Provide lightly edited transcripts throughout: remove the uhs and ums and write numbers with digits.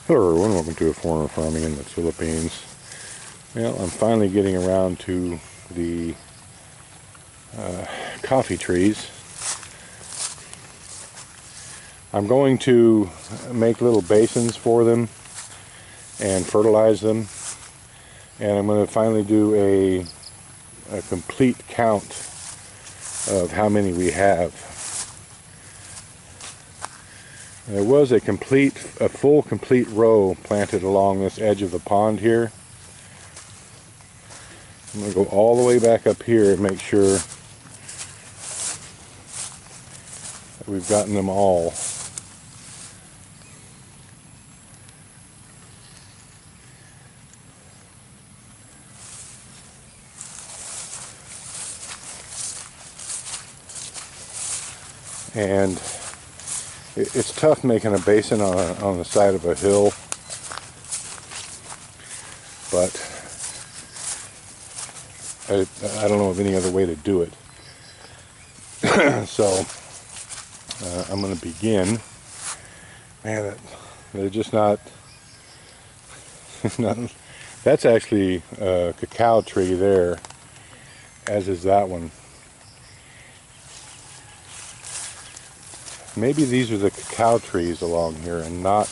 Hello everyone, welcome to A Foreigner Farming in the Philippines. Well, I'm finally getting around to the coffee trees. I'm going to make little basins for them and fertilize them, and I'm going to finally do a complete count of how many we have. There was a full complete row planted along this edge of the pond here. I'm going to go all the way back up here and make sure that we've gotten them all. And it's tough making a basin on the side of a hill, but I don't know of any other way to do it. So I'm going to begin. Man, they're just not, that's actually a cacao tree there, as is that one. Maybe these are the cacao trees along here and not...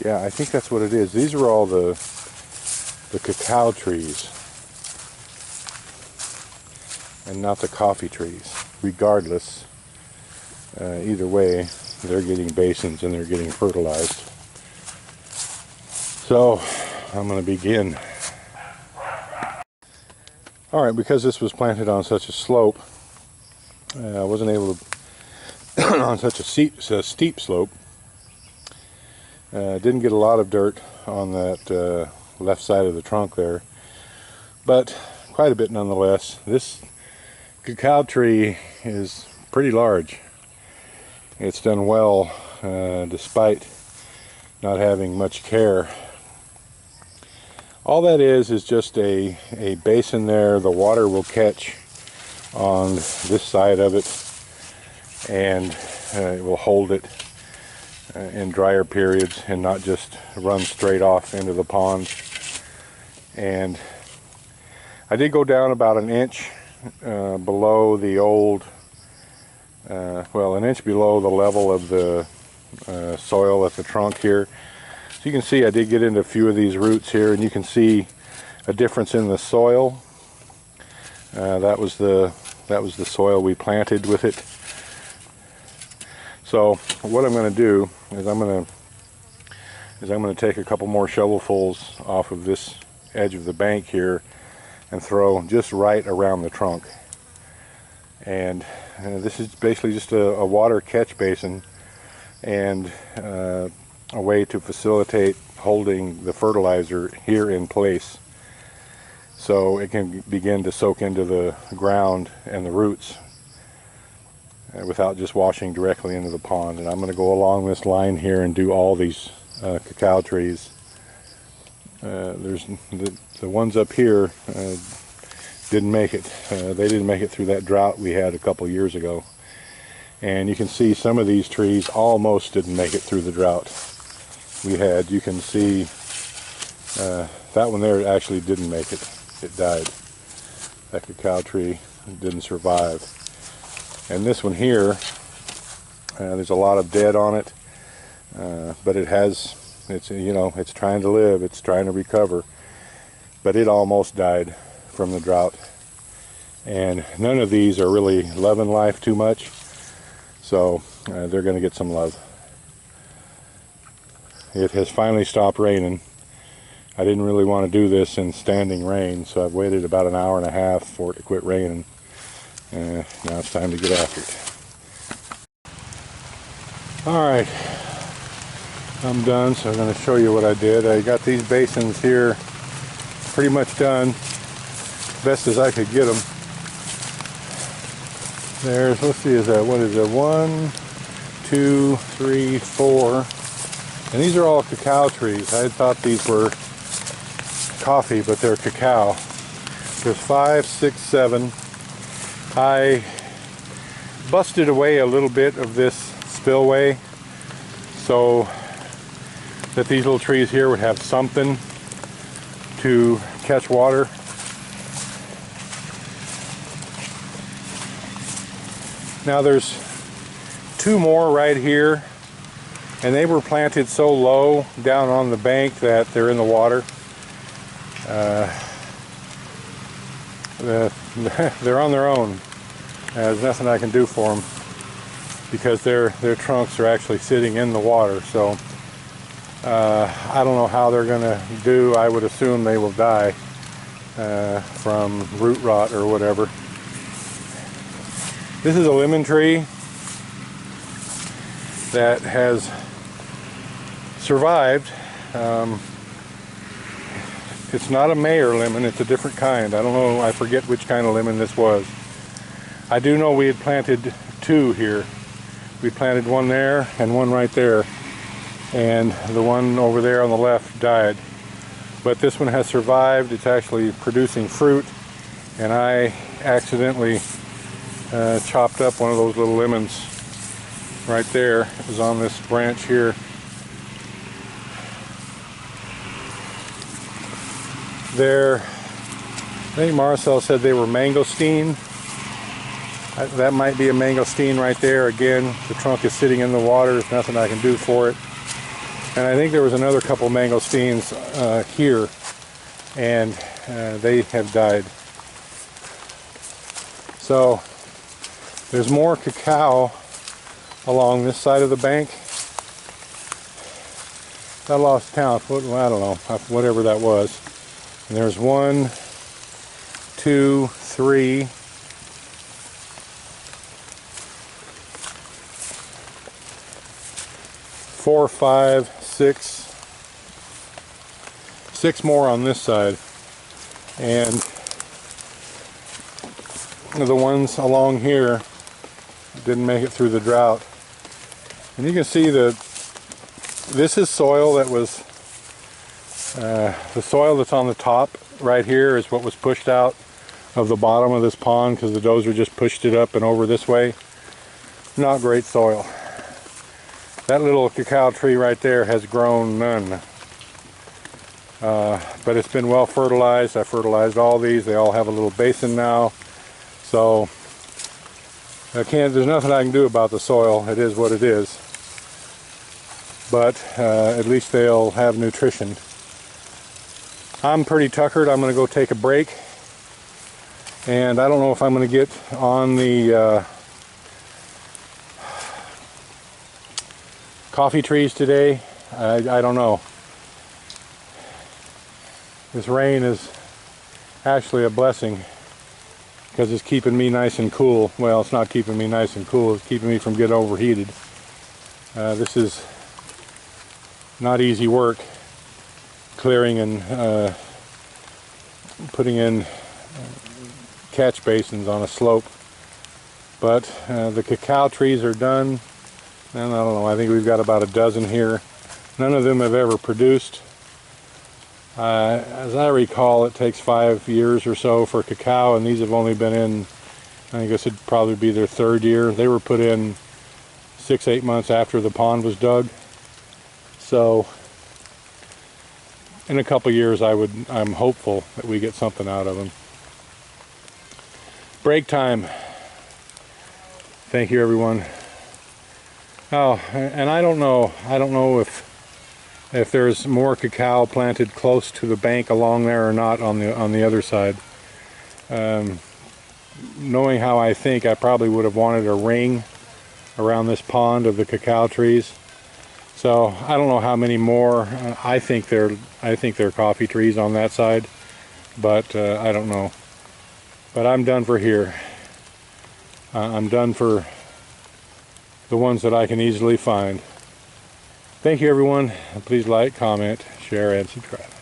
Yeah, I think that's what it is. These are all the cacao trees and not the coffee trees. Regardless, either way, they're getting basins and they're getting fertilized. So, I'm going to begin. Alright, because this was planted on such a slope, I wasn't able to, on such a steep slope, didn't get a lot of dirt on that left side of the trunk there, but quite a bit nonetheless. This cacao tree is pretty large. It's done well despite not having much care. All that is just a basin there. The water will catch on this side of it, and it will hold it in drier periods and not just run straight off into the pond. And I did go down about an inch below the old, well, an inch below the level of the soil at the trunk here. So you can see I did get into a few of these roots here, and you can see a difference in the soil. That was the soil we planted with it. So what I'm going to do is I'm going to take a couple more shovelfuls off of this edge of the bank here and throw just right around the trunk. And this is basically just a water catch basin and a way to facilitate holding the fertilizer here in place, so it can begin to soak into the ground and the roots without just washing directly into the pond. And I'm going to go along this line here and do all these cacao trees. There's the ones up here didn't make it. They didn't make it through that drought we had a couple years ago. And you can see some of these trees almost didn't make it through the drought we had. You can see that one there actually didn't make it. It died. That cacao tree didn't survive. And this one here, there's a lot of dead on it, but it's you know, it's trying to live, it's trying to recover, but it almost died from the drought. And none of these are really loving life too much, so they're going to get some love. It has finally stopped raining. I didn't really want to do this in standing rain, so I've waited about an hour and a half for it to quit raining. Now it's time to get after it. Alright, I'm done, so I'm going to show you what I did. I got these basins here pretty much done, best as I could get them. There's, let's see, what is it, 1, 2, 3, 4, and these are all cacao trees. I had thought these were coffee, but they're cacao. There's 5, 6, 7. I busted away a little bit of this spillway so that these little trees here would have something to catch water. Now there's two more right here, and they were planted so low down on the bank that they're in the water. They're on their own. There's nothing I can do for them because their trunks are actually sitting in the water. So I don't know how they're going to do. I would assume they will die from root rot or whatever. This is a lemon tree that has survived. It's not a Mayer lemon, it's a different kind. I don't know, I forget which kind of lemon this was. I do know we had planted two here. We planted one there and one right there, and the one over there on the left died. But this one has survived. It's actually producing fruit, and I accidentally chopped up one of those little lemons right there. It was on this branch here. I think Marcel said they were mangosteen. That might be a mangosteen right there. Again, the trunk is sitting in the water. There's nothing I can do for it. And I think there was another couple mangosteens here, and they have died. So there's more cacao along this side of the bank. I lost count. I don't know, whatever that was. And there's 1, 2, 3, 4, 5, 6 more on this side, and the ones along here didn't make it through the drought. And you can see that this is soil that was the soil that's on the top right here is what was pushed out of the bottom of this pond because the dozer just pushed it up and over this way. Not great soil. That little cacao tree right there has grown none. But it's been well fertilized. I fertilized all these. They all have a little basin now. So there's nothing I can do about the soil. It is what it is. But at least they'll have nutrition. I'm pretty tuckered. I'm going to go take a break. And I don't know if I'm going to get on the coffee trees today. I don't know. This rain is actually a blessing because it's keeping me nice and cool. Well, it's not keeping me nice and cool. It's keeping me from getting overheated. This is not easy work, clearing and putting in catch basins on a slope. But the cacao trees are done. And I don't know, I think we've got about a dozen here. None of them have ever produced. As I recall, it takes 5 years or so for cacao, and these have only been in, I guess it'd probably be their third year. They were put in 6-8 months after the pond was dug. So in a couple years I'm hopeful that we get something out of them. Break time. Thank you, everyone. Oh, and I don't know if there's more cacao planted close to the bank along there or not on the other side. Knowing how I think, I probably would have wanted a ring around this pond of the cacao trees. So I don't know how many more. I think they're coffee trees on that side, but I don't know. But I'm done for here. I'm done for the ones that I can easily find. Thank you, everyone. Please like, comment, share, and subscribe.